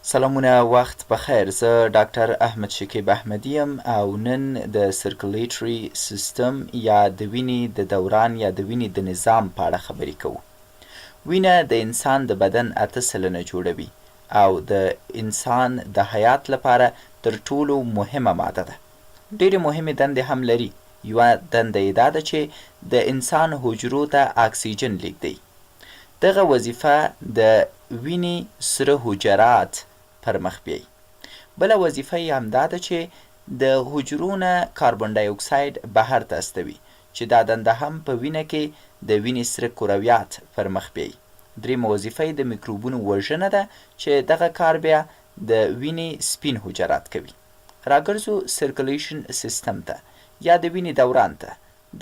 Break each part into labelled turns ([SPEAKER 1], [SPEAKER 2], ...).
[SPEAKER 1] سلامونه وخت بخیر. زه ډاکټر احمد شکیب احمدی یم او نن د سرکولیټري سیستم یا د وینې د دوران یا د وینې د نظام په اړه خبرې کوو. وینه د انسان د بدن 8 سلنه جوړوي او د انسان د حیات لپاره تر ټولو مهمه ماده ده. ډېرې مهمې دندې هم لري. یوه دنده یې دا ده چې د انسان حجرو ته اکسیجن لیږدوي. دغه وظیفه د وینې سره حجرات پر مخ بیایي. بله وظیفه یې همدا ده چې د حجرو نه کاربن ډای اکساید بهر ته استوي، چې دا دنده هم په وینه کې د وینې سره کرویات پر مخ بیایي. درېیمه وظیفه یې د میکروبونو وژنه ده چې دغه کار بیا د وینې سپین حجرات کوي. راګرځو سرکولیشن سیستم ته یا د وینې دوران ته.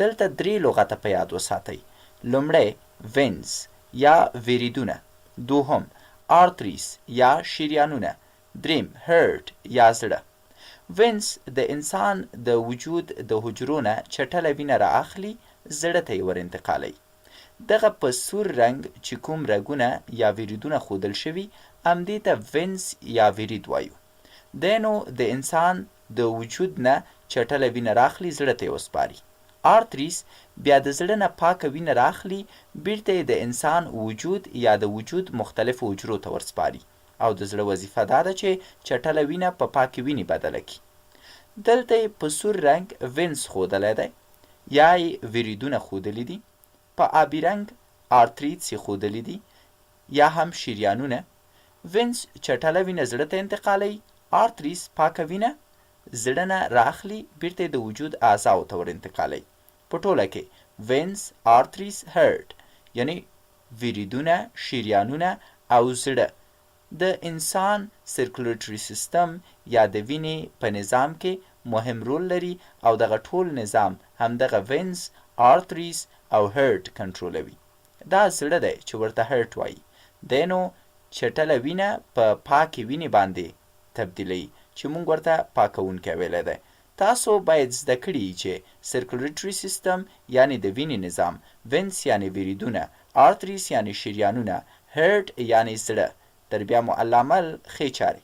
[SPEAKER 1] دلته 3 لغته په یاد وساتئ. لومړی وینز یا وریدونه، دوهم آرتریز یا شریانونه، دریم هرت یا زړه. وینز د انسان د وجود د حجرو نه چټله وینه را اخلي، زړه ته یې ور انتقالوي. دغه په سور رنګ چې کوم رګونه یا وریدونه ښودل شوي، همدې ته وینز یا ورید وایو. دی نو د انسان د وجود نه چټله وینه راخلي، زړه ته یې وسپاري. آرتریز بیا د زړه نه پاکه وینه راخلي، بیرته یې د انسان وجود یا د وجود مختلفو حجرو ته ورسپاري او د زړه وظیفه دا ده چې چټله وینه په پاکې وینې بدله کړي. دلته یې په سور رنګ وینز ښودلی دی یا یې وریدونه ښودلي دي، په آبي رنګ آرتریز یې ښودلي دي یا هم شریانونه. وینز چټله وینه زړه ته انتقالوي، آرتریز پاکه وینه زړه نه راخلي، بیرته یې د وجود اعضاو ته ور انتقالوي. په ټوله کې وینز، آرتریز، هرت یعنی وریدونه، شریانونه او زړه د انسان سرکولیټري سیستم یا د وینې په نظام کې مهم رول لري او دغه ټول نظام همدغه وینز، آرتریز او هرت کنټرولوي. دا زړه دی چې ورته هرت وایي. دی نو چټله وینه په پاکې وینې باندې تبدیلوي چې موږ ورته پاکوونکی ویلی دی. تاسو باید زده کړي چې سرکولیټري سیستم یعنی د وینې نظام، وینز یعنی وریدونه، آرتریز یعنی شریانونه، هرت یعنی زړه. تر بیا مو الله مل ښې چارې.